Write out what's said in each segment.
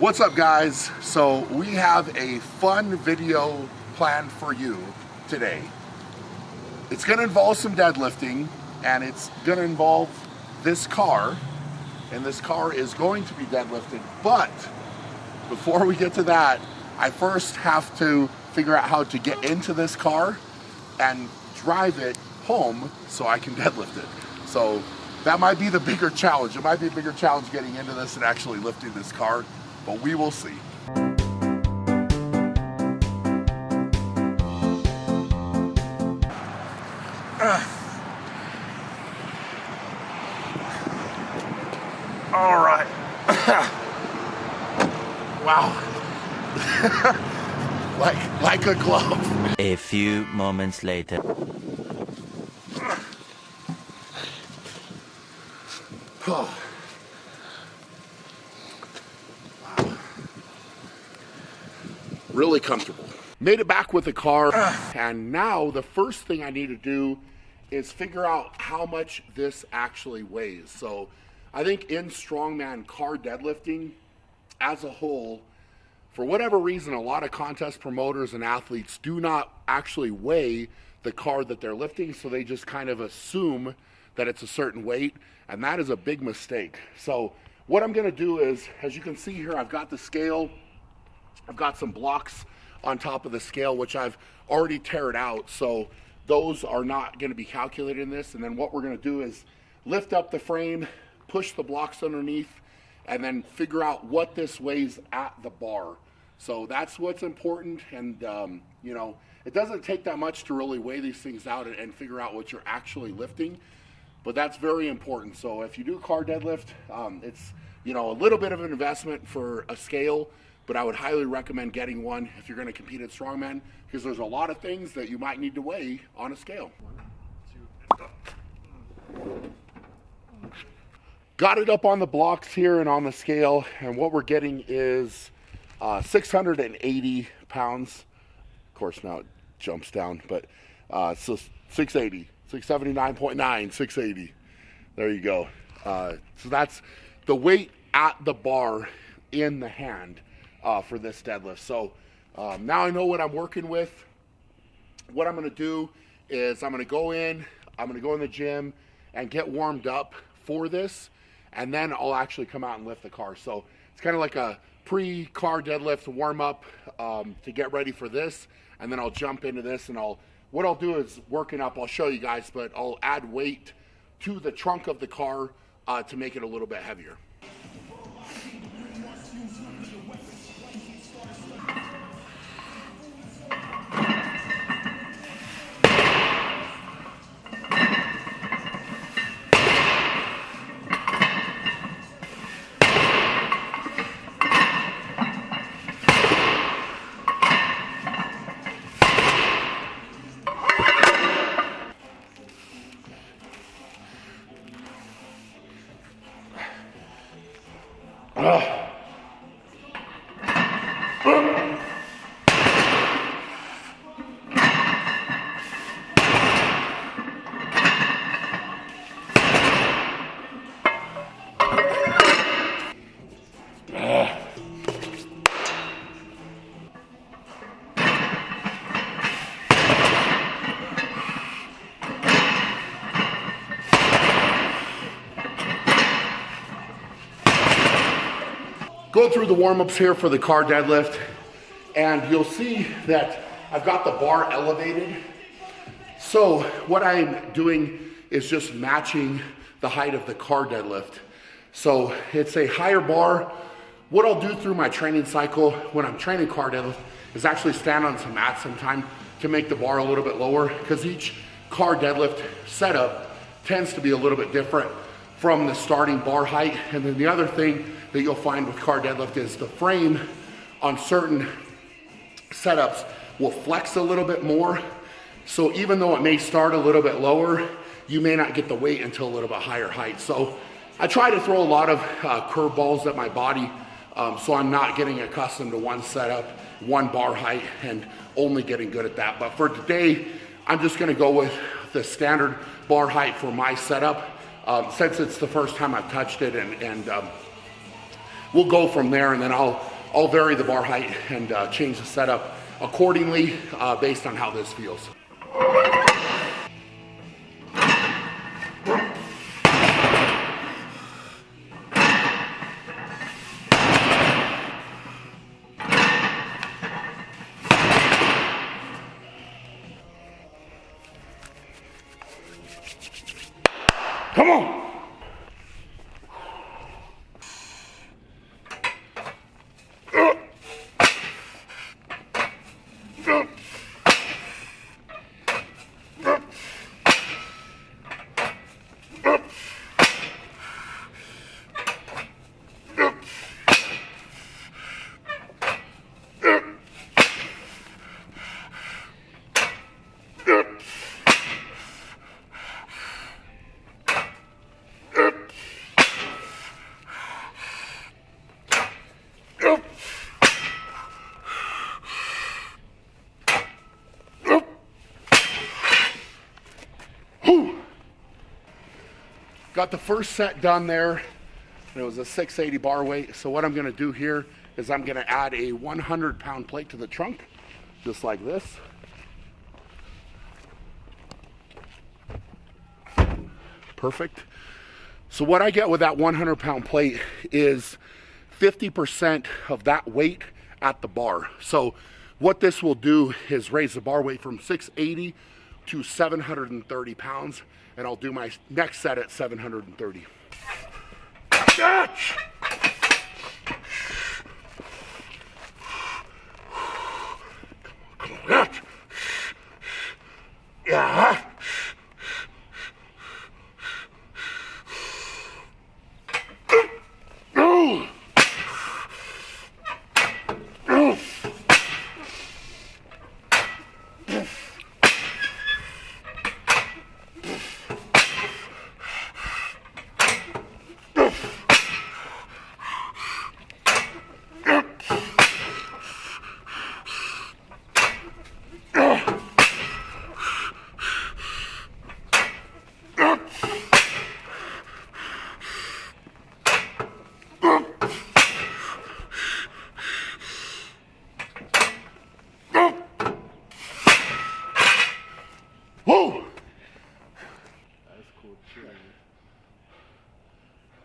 What's up, guys? So we have a fun video planned for you today. It's going to involve some deadlifting, and it's going to involve this car, and this car is going to be deadlifted. But before we get to that, I first have to figure out how to get into this car and drive it home so I can deadlift it. So that might be the bigger challenge. It might be a bigger challenge getting into this and actually lifting this car, but we will see. All right. Wow. like a glove. A few moments later. Oh. Wow. Really comfortable. Made it back with the car, and now the first thing I need to do is figure out how much this actually weighs. So I think in strongman car deadlifting as a whole, for whatever reason, a lot of contest promoters and athletes do not actually weigh the car that they're lifting, so they just kind of assume that it's a certain weight, and that is a big mistake. So what I'm gonna do is, as you can see here, I've got the scale, I've got some blocks on top of the scale, which I've already teared out, so those are not gonna be calculated in this. And then what we're gonna do is lift up the frame, push the blocks underneath, and then figure out what this weighs at the bar. So that's what's important, and you know, it doesn't take that much to really weigh these things out and figure out what you're actually lifting, but that's very important. So if you do car deadlift, it's, you know, a little bit of an investment for a scale, but I would highly recommend getting one if you're going to compete at strongman, because there's a lot of things that you might need to weigh on a scale. Got it up on the blocks here and on the scale, and what we're getting is 680 pounds. Of course, now it jumps down, but so 680, 679.9, 680. There you go. So that's the weight at the bar in the hand for this deadlift. So now I know what I'm working with. What I'm going to do is I'm going to go in the gym and get warmed up for this, and then I'll actually come out and lift the car. So it's kind of like a pre-car deadlift warm up to get ready for this, and then I'll jump into this, and what I'll do is working up, I'll show you guys, but I'll add weight to the trunk of the car to make it a little bit heavier. Go through the warm-ups here for the car deadlift, and you'll see that I've got the bar elevated. So what I'm doing is just matching the height of the car deadlift. So it's a higher bar. What I'll do through my training cycle when I'm training car deadlift is actually stand on some mats sometime to make the bar a little bit lower, because each car deadlift setup tends to be a little bit different from the starting bar height. And then the other thing that you'll find with car deadlift is the frame on certain setups will flex a little bit more. So even though it may start a little bit lower, you may not get the weight until a little bit higher height. So I try to throw a lot of curveballs at my body, so I'm not getting accustomed to one setup, one bar height, and only getting good at that. But for today, I'm just gonna go with the standard bar height for my setup, since it's the first time I've touched it, and we'll go from there, and then I'll I'll vary the bar height and change the setup accordingly based on how this feels. Come on. Got the first set done there, and it was a 680 bar weight. So what I'm gonna do here is I'm gonna add a 100-pound plate to the trunk, just like this. Perfect. So what I get with that 100-pound plate is 50% of that weight at the bar. So what this will do is raise the bar weight from 680 to 730 pounds, and I'll do my next set at 730. Catch! Come on, catch! Yeah!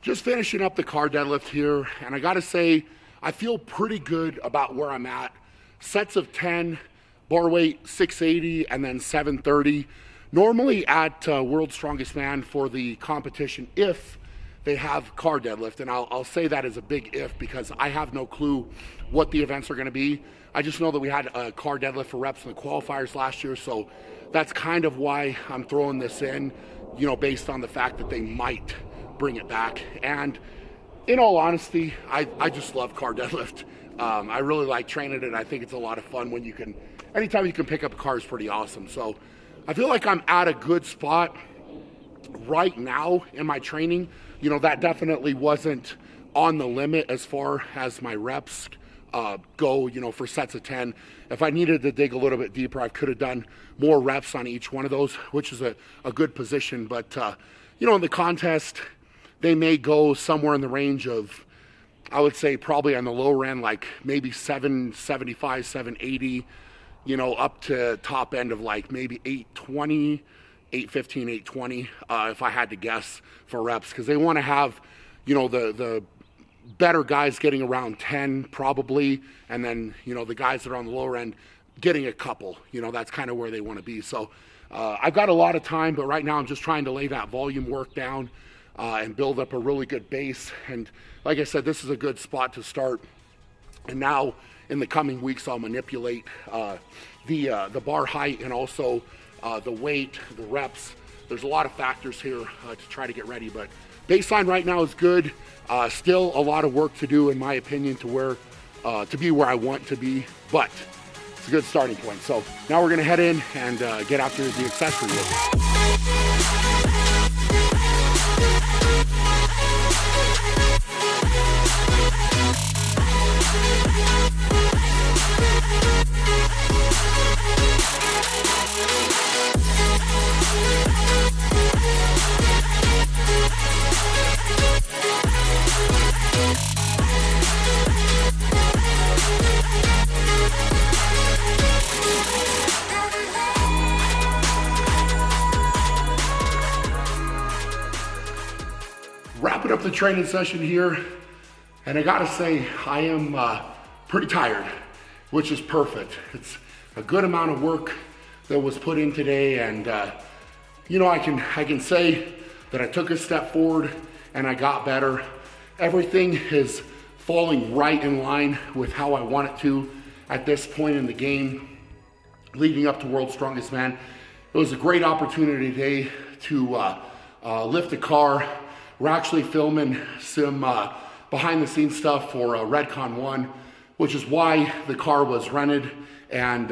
Just finishing up the car deadlift here, and I gotta say, I feel pretty good about where I'm at. Sets of 10, bar weight 680, and then 730. Normally at World's Strongest Man for the competition, if they have car deadlift, and I'll say that as a big if because I have no clue what the events are gonna be. I just know that we had a car deadlift for reps in the qualifiers last year, so that's kind of why I'm throwing this in, you know, based on the fact that they might bring it back. And in all honesty, I just love car deadlift. I really like training it. I think it's a lot of fun when you can, anytime you can pick up a car is pretty awesome. So I feel like I'm at a good spot right now in my training. You know, that definitely wasn't on the limit as far as my reps go, you know, for sets of 10. If I needed to dig a little bit deeper, I could have done more reps on each one of those, which is a good position. But, you know, in the contest, they may go somewhere in the range of, I would say probably on the lower end, like maybe 775, 780, you know, up to top end of like maybe 820, 815, 820, if I had to guess for reps, because they want to have, you know, the better guys getting around 10 probably, and then, you know, the guys that are on the lower end getting a couple, you know, that's kind of where they want to be. So I've got a lot of time, but right now I'm just trying to lay that volume work down and build up a really good base. And like I said, this is a good spot to start. And now in the coming weeks, I'll manipulate the bar height and also the weight, the reps. There's a lot of factors here to try to get ready, but baseline right now is good. Still a lot of work to do, in my opinion, to be where I want to be, but it's a good starting point. So now we're gonna head in and get after the accessory work. wrapping up the training session here, and I gotta say, I am pretty tired, which is perfect. It's a good amount of work that was put in today, and you know, I can say that I took a step forward and I got better. Everything is falling right in line with how I want it to at this point in the game, leading up to World's Strongest Man. It was a great opportunity today to lift a car. We're actually filming some behind the scenes stuff for Redcon 1, which is why the car was rented, and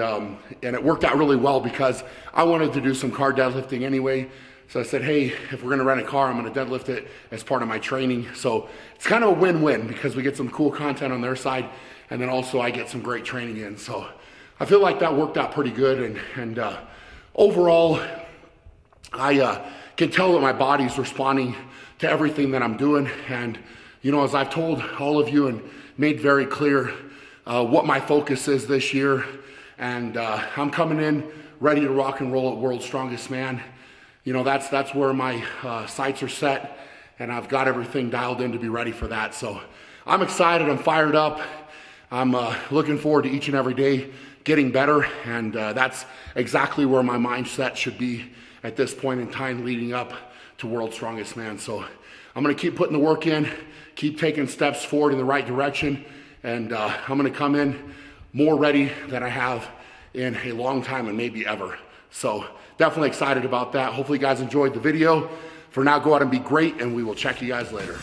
it worked out really well because I wanted to do some car deadlifting anyway. So I said, hey, if we're gonna rent a car, I'm gonna deadlift it as part of my training. So it's kind of a win-win because we get some cool content on their side, and then also I get some great training in. So I feel like that worked out pretty good, and overall, I can tell that my body's responding to everything that I'm doing. And you know, as I've told all of you and made very clear what my focus is this year, and I'm coming in ready to rock and roll at World's Strongest Man. You know, that's where my sights are set, and I've got everything dialed in to be ready for that. So I'm excited, I'm fired up. I'm looking forward to each and every day getting better, and that's exactly where my mindset should be at this point in time leading up to World's Strongest Man. So I'm gonna keep putting the work in, keep taking steps forward in the right direction, and I'm gonna come in more ready than I have in a long time and maybe ever. So definitely excited about that. Hopefully you guys enjoyed the video. For now, go out and be great, and we will check you guys later.